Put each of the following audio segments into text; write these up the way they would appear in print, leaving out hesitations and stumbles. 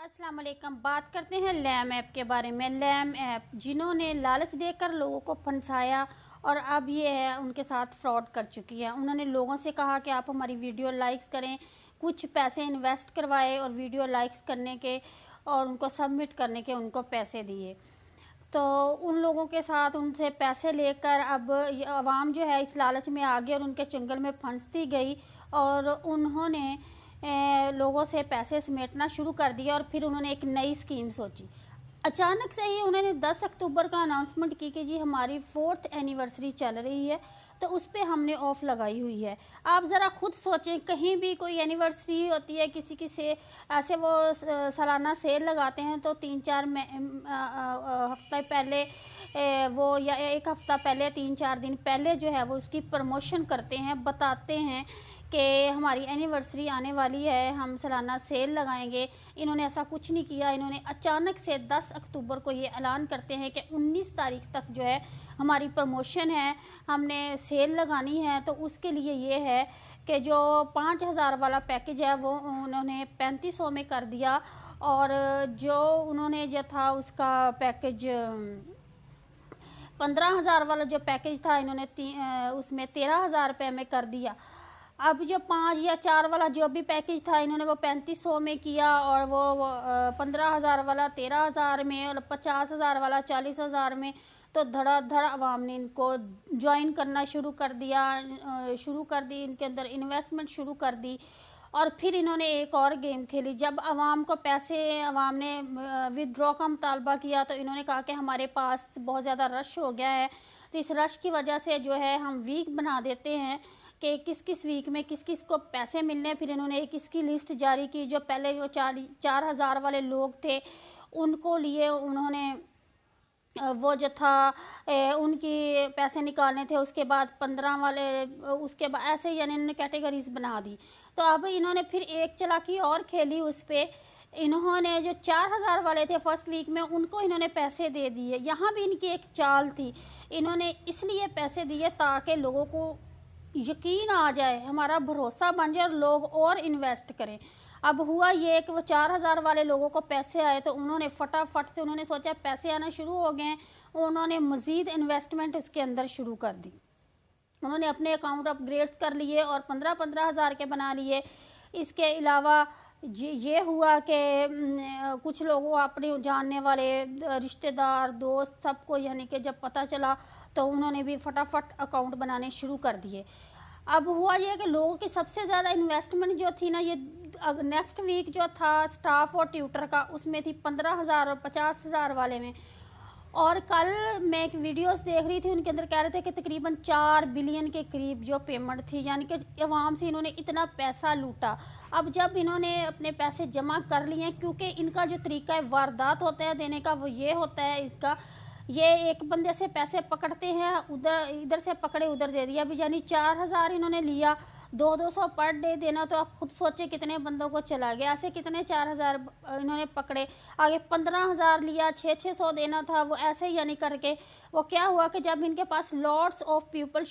अस्सलाम वालेकुम। बात करते हैं लैम ऐप के बारे में। लैम ऐप जिन्होंने लालच देकर लोगों को फंसाया और अब ये है उनके साथ फ्रॉड कर चुकी है। उन्होंने लोगों से कहा कि आप हमारी वीडियो लाइक्स करें, कुछ पैसे इन्वेस्ट करवाए और वीडियो लाइक्स करने के और उनको सबमिट करने के उनको पैसे दिए। तो उन लोगों के साथ उनसे पैसे लेकर अब आवाम जो है इस लालच में आ गई और उनके चंगल में फंसती गई और उन्होंने लोगों से पैसे समेटना शुरू कर दिया। और फिर उन्होंने एक नई स्कीम सोची। अचानक से ही उन्होंने 10 अक्टूबर का अनाउंसमेंट की कि जी हमारी 4th एनिवर्सरी चल रही है, तो उस पर हमने ऑफ़ लगाई हुई है। आप ज़रा ख़ुद सोचें, कहीं भी कोई एनिवर्सरी होती है किसी की से ऐसे वो सालाना सेल लगाते हैं तो 3-4 हफ्ते पहले वो या एक हफ़्ता पहले 3-4 दिन पहले जो है वो उसकी प्रमोशन करते हैं, बताते हैं कि हमारी एनिवर्सरी आने वाली है, हम सालाना सेल लगाएंगे। इन्होंने ऐसा कुछ नहीं किया। इन्होंने अचानक से 10 अक्टूबर को ये ऐलान करते हैं कि 19 तारीख तक जो है हमारी प्रमोशन है, हमने सेल लगानी है। तो उसके लिए ये है कि जो 5000 वाला पैकेज है वो उन्होंने 3500 में कर दिया और जो उन्होंने जो था उसका पैकेज 15,000 वाला जो पैकेज था इन्होंने उसमें 13,000 रुपये में कर दिया। अब जो 5 या 4 वाला जो भी पैकेज था इन्होंने वो 3500 में किया और वो 15,000 वाला 13,000 में और 50,000 वाला 40,000 में। तो धड़ाधड़ आवाम ने इनको ज्वाइन करना शुरू कर दी, इनके अंदर इन्वेस्टमेंट शुरू कर दी। और फिर इन्होंने एक और गेम खेली। जब आवाम ने विदड्रॉ का मुतालबा किया तो इन्होंने कहा कि हमारे पास बहुत ज़्यादा रश हो गया है, तो इस रश की वजह से जो है हम वीक बना देते हैं कि किस किस वीक में किस किस को पैसे मिलने हैं। फिर इन्होंने एक इसकी लिस्ट जारी की। जो पहले वो 4,000 वाले लोग थे उनको लिए उन्होंने वो जो था उनकी पैसे निकालने थे। उसके बाद 15 वाले, उसके बाद ऐसे यानी इन्होंने कैटेगरीज बना दी। तो अब इन्होंने फिर एक चालाकी और खेली उस पर। इन्होंने जो 4,000 वाले थे फर्स्ट वीक में उनको इन्होंने पैसे दे दिए। यहाँ भी इनकी एक चाल थी। इन्होंने इसलिए पैसे दिए ताकि लोगों को यकीन आ जाए, हमारा भरोसा बन जाए और लोग और इन्वेस्ट करें। अब हुआ ये कि वो 4,000 वाले लोगों को पैसे आए तो उन्होंने फटाफट से उन्होंने सोचा पैसे आना शुरू हो गए हैं, उन्होंने मज़ीद इन्वेस्टमेंट उसके अंदर शुरू कर दी। उन्होंने अपने अकाउंट अपग्रेड्स कर लिए और 15-15 हज़ार के बना लिए। इसके अलावा ये हुआ कि कुछ लोगों अपने जानने वाले रिश्तेदार दोस्त सबको यानी कि जब पता चला तो उन्होंने भी फटाफट अकाउंट बनाने शुरू कर दिए। अब हुआ ये कि लोगों की सबसे ज़्यादा इन्वेस्टमेंट जो थी ना, ये नेक्स्ट वीक जो था स्टाफ और ट्यूटर का उसमें थी 15,000 और 50,000 वाले में। और कल मैं एक वीडियोस देख रही थी, उनके अंदर कह रहे थे कि तकरीबन 4 बिलियन के करीब जो पेमेंट थी, यानी कि अवाम से इन्होंने इतना पैसा लूटा। अब जब इन्होंने अपने पैसे जमा कर लिए, क्योंकि इनका जो तरीका है वारदात होता है देने का वो ये होता है इसका, ये एक बंदे से पैसे पकड़ते हैं, इधर से पकड़े उधर दे दिया। अभी यानी 4,000 इन्होंने लिया, 200 पर डे देना, तो आप खुद सोचे कितने बंदों को चला गया। ऐसे कितने 4,000 इन्होंने पकड़े। आगे 15,000 लिया, 600 देना था वो ऐसे ही यानी करके। वो क्या हुआ कि जब इनके पास लॉट्स ऑफ पीपल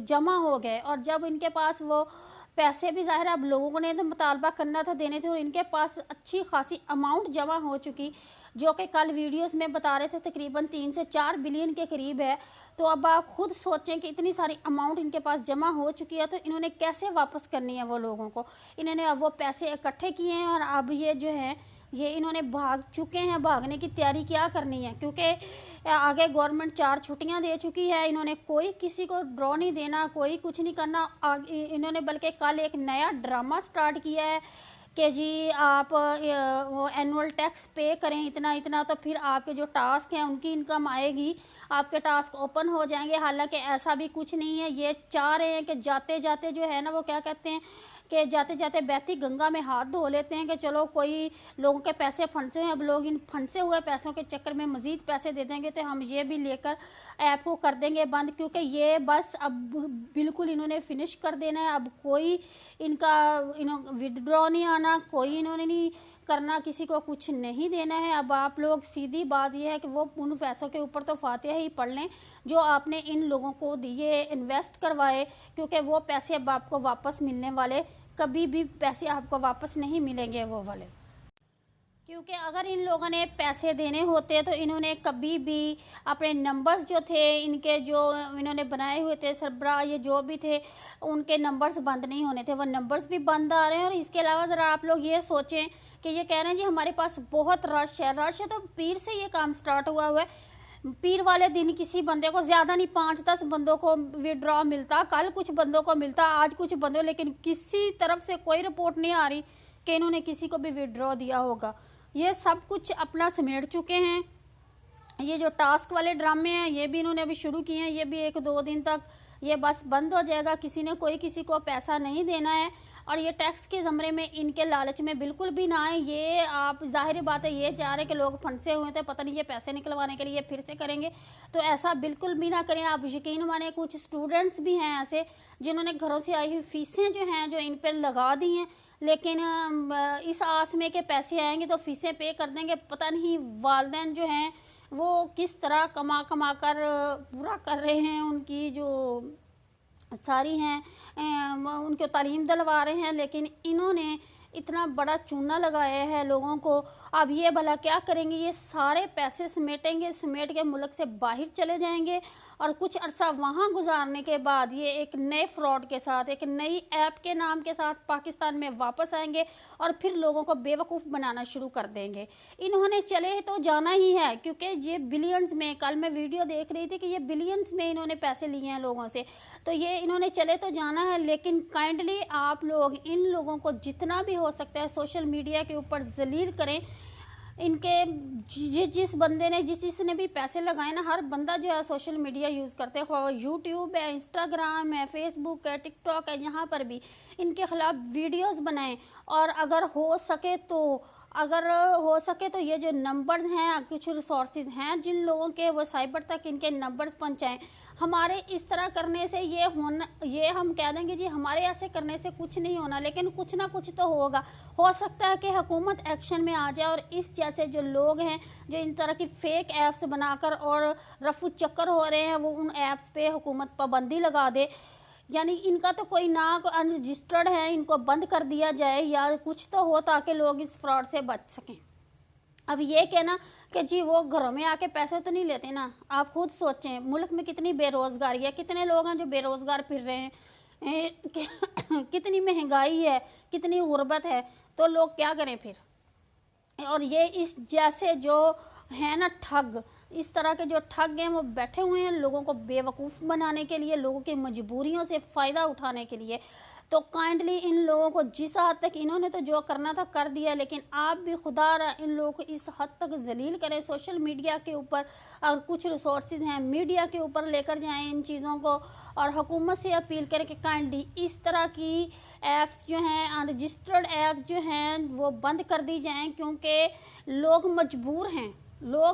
जमा हो गए और जब इनके पास वो पैसे भी ज़ाहिर अब लोगों ने तो मुतालबा करना था देने थे और इनके पास अच्छी खासी अमाउंट जमा हो चुकी, जो कि कल वीडियोस में बता रहे थे तकरीबन 3 से 4 बिलियन के करीब है। तो अब आप खुद सोचें कि इतनी सारी अमाउंट इनके पास जमा हो चुकी है, तो इन्होंने कैसे वापस करनी है वो लोगों को। इन्होंने अब वो पैसे इकट्ठे किए हैं और अब ये जो है ये इन्होंने भाग चुके हैं। भागने की तैयारी क्या करनी है, क्योंकि आगे गवर्नमेंट 4 छुट्टियां दे चुकी है। इन्होंने कोई किसी को ड्रॉ नहीं देना, कोई कुछ नहीं करना। इन्होंने बल्कि कल एक नया ड्रामा स्टार्ट किया है कि जी आप वो एनुअल टैक्स पे करें इतना इतना, तो फिर आपके जो टास्क हैं उनकी इनकम आएगी, आपके टास्क ओपन हो जाएंगे। हालांकि ऐसा भी कुछ नहीं है। ये चाह रहे हैं कि जाते जाते जो है ना वो क्या कहते हैं कि जाते जाते बहती गंगा में हाथ धो लेते हैं कि चलो कोई लोगों के पैसे फंसे हैं, अब लोग इन फंसे हुए पैसों के चक्कर में मज़ीद पैसे दे देंगे तो हम ये भी लेकर ऐप को कर देंगे बंद, क्योंकि ये बस अब बिल्कुल इन्होंने फिनिश कर देना है। अब कोई इनका विदड्रॉ नहीं आना, कोई इन्होंने नहीं करना, किसी को कुछ नहीं देना है। अब आप लोग सीधी बात यह है कि वो उन पैसों के ऊपर तो फातिहा ही पढ़ लें जो आपने इन लोगों को दिए, इन्वेस्ट करवाए, क्योंकि वो पैसे अब आपको वापस मिलने वाले, कभी भी पैसे आपको वापस नहीं मिलेंगे वो वाले। क्योंकि अगर इन लोगों ने पैसे देने होते तो इन्होंने कभी भी अपने नंबर्स जो थे इनके, जो इन्होंने बनाए हुए थे सरबराह, ये जो भी थे, उनके नंबर्स बंद नहीं होने थे। वो नंबर्स भी बंद आ रहे हैं। और इसके अलावा ज़रा आप लोग ये सोचें कि ये कह रहे हैं जी हमारे पास बहुत रश है। रश है तो पीर से ये काम स्टार्ट हुआ है। पीर वाले दिन किसी बंदे को ज़्यादा नहीं 5-10 बंदों को विड्रॉ मिलता, कल कुछ बंदों को मिलता, आज कुछ बंदों, लेकिन किसी तरफ से कोई रिपोर्ट नहीं आ रही कि इन्होंने किसी को भी विड्रॉ दिया होगा। ये सब कुछ अपना समेट चुके हैं। ये जो टास्क वाले ड्रामे हैं ये भी इन्होंने अभी शुरू किए हैं। ये भी 1-2 दिन तक ये बस बंद हो जाएगा। किसी ने कोई किसी को पैसा नहीं देना है। और ये टैक्स के ज़मरे में, इनके लालच में बिल्कुल भी ना आए। ये आप ज़ाहिर बात है ये चाह रहे कि लोग फंसे हुए थे, पता नहीं ये पैसे निकलवाने के लिए फिर से करेंगे, तो ऐसा बिल्कुल भी ना करें। आप यकीन माने कुछ स्टूडेंट्स भी हैं ऐसे जिन्होंने घरों से आई हुई फीसें जो हैं जो इन पर लगा दी हैं, लेकिन इस आस में कि पैसे आएंगे तो फीसें पे कर देंगे। पता नहीं वालिदैन जो हैं वो किस तरह कमा कमा कर पूरा कर रहे हैं, उनकी जो सारी हैं उनको तालीम दिलवा रहे हैं, लेकिन इन्होंने इतना बड़ा चूना लगाया है लोगों को। अब ये भला क्या करेंगे, ये सारे पैसे समेटेंगे, समेट के मुल्क से बाहर चले जाएंगे और कुछ अरसा वहाँ गुजारने के बाद ये एक नए फ्रॉड के साथ, एक नई ऐप के नाम के साथ पाकिस्तान में वापस आएंगे और फिर लोगों को बेवकूफ़ बनाना शुरू कर देंगे। इन्होंने चले तो जाना ही है, क्योंकि ये बिलियंस में, कल मैं वीडियो देख रही थी कि ये बिलियंस में इन्होंने पैसे लिए हैं लोगों से, तो ये इन्होंने चले तो जाना है। लेकिन काइंडली आप लोग इन लोगों को जितना भी हो सकता है सोशल मीडिया के ऊपर जलील करें। इनके जिस बंदे ने, जिसने भी पैसे लगाए ना, हर बंदा जो है सोशल मीडिया यूज़ करते हैं, यूट्यूब है, इंस्टाग्राम है, फेसबुक है, टिकटॉक है, यहाँ पर भी इनके ख़िलाफ़ वीडियोस बनाएं। और अगर हो सके तो ये जो नंबर्स हैं, कुछ रिसोर्सेज हैं जिन लोगों के, वो साइबर तक इनके नंबर्स पहुँचाएँ। हमारे इस तरह करने से ये हम कह देंगे जी हमारे ऐसे करने से कुछ नहीं होना, लेकिन कुछ ना कुछ तो होगा। हो सकता है कि हुकूमत एक्शन में आ जाए और इस जैसे जो लोग हैं जो इन तरह की फ़ेक ऐप्स बनाकर और रफू चक्कर हो रहे हैं, वो उन ऐप्स पे हुकूमत पाबंदी लगा दे, यानी इनका तो कोई ना अनरजिस्टर्ड है, इनको बंद कर दिया जाए या कुछ तो हो ताकि लोग इस फ्रॉड से बच सकें। अब ये कहना कि जी वो घरों में आके पैसे तो नहीं लेते ना, आप खुद सोचें मुल्क में कितनी बेरोज़गारी है, कितने लोग हैं जो बेरोज़गार फिर रहे हैं, कितनी महंगाई है, कितनी गुर्बत है, तो लोग क्या करें फिर। और ये इस जैसे जो है ना ठग, इस तरह के जो ठग हैं वो बैठे हुए हैं लोगों को बेवकूफ़ बनाने के लिए, लोगों की मजबूरियों से फ़ायदा उठाने के लिए। तो काइंडली इन लोगों को जिस हद तक इन्होंने तो जो करना था कर दिया, लेकिन आप भी खुदा इन लोगों को इस हद तक जलील करें सोशल मीडिया के ऊपर, और कुछ रिसोर्सेज हैं मीडिया के ऊपर लेकर जाएं इन चीज़ों को, और हुकूमत से अपील करें कि काइंडली इस तरह की ऐप्स जो हैं, अनरजिस्टर्ड ऐप्स जो हैं, वो बंद कर दी जाएँ, क्योंकि लोग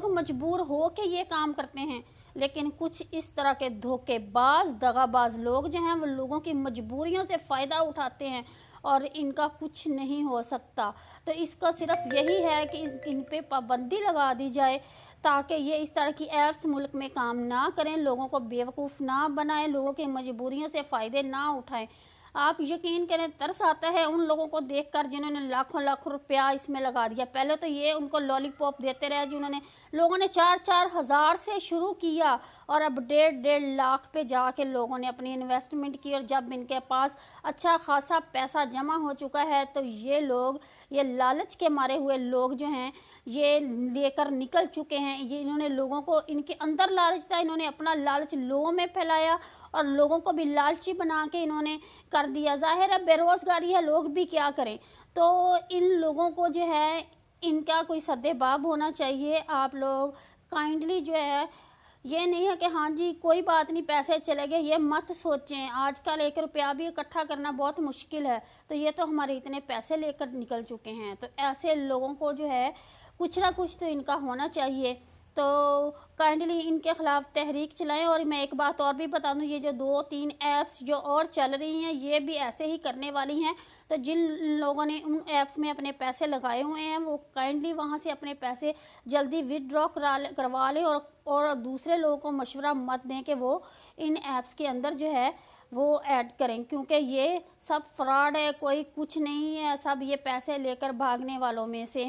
मजबूर हो के ये काम करते हैं। लेकिन कुछ इस तरह के धोखेबाज, दगाबाज लोग जो हैं वो लोगों की मजबूरियों से फ़ायदा उठाते हैं और इनका कुछ नहीं हो सकता। तो इसका सिर्फ यही है कि इन पे पाबंदी लगा दी जाए ताकि ये इस तरह की ऐप्स मुल्क में काम ना करें, लोगों को बेवकूफ़ ना बनाएं, लोगों की मजबूरियों से फ़ायदे ना उठाएं। आप यकीन करें तरस आता है उन लोगों को देखकर जिन्होंने लाखों लाखों रुपया इसमें लगा दिया। पहले तो ये उनको लॉलीपॉप देते रहे जिन्होंने, लोगों ने 4-4 हज़ार से शुरू किया और अब 1.5 लाख पे जाके लोगों ने अपनी इन्वेस्टमेंट की, और जब इनके पास अच्छा खासा पैसा जमा हो चुका है तो ये लोग, ये लालच के मारे हुए लोग जो हैं ये लेकर निकल चुके हैं। ये इन्होंने लोगों को, इनके अंदर लालच था, इन्होंने अपना लालच लोगों में फैलाया और लोगों को भी लालची बना के इन्होंने कर दिया। ज़ाहिर है बेरोज़गारी है, लोग भी क्या करें। तो इन लोगों को जो है इनका कोई सद्देबाब होना चाहिए। आप लोग काइंडली जो है, ये नहीं है कि हाँ जी कोई बात नहीं पैसे चले गए, ये मत सोचें। आजकल 1 रुपया भी इकट्ठा करना बहुत मुश्किल है, तो ये तो हमारे इतने पैसे लेकर निकल चुके हैं। तो ऐसे लोगों को जो है कुछ ना कुछ तो इनका होना चाहिए। तो काइंडली इनके ख़िलाफ़ तहरीक चलाएं। और मैं एक बात और भी बता दूं, ये जो 2-3 ऐप्स जो और चल रही हैं ये भी ऐसे ही करने वाली हैं। तो जिन लोगों ने उन ऐप्स में अपने पैसे लगाए हुए हैं वो काइंडली वहाँ से अपने पैसे जल्दी विदड्रॉ करवा लें, और दूसरे लोगों को मशवरा मत दें कि वो इन ऐप्स के अंदर जो है वो ऐड करें, क्योंकि ये सब फ्रॉड है, कोई कुछ नहीं है, सब ये पैसे लेकर भागने वालों में से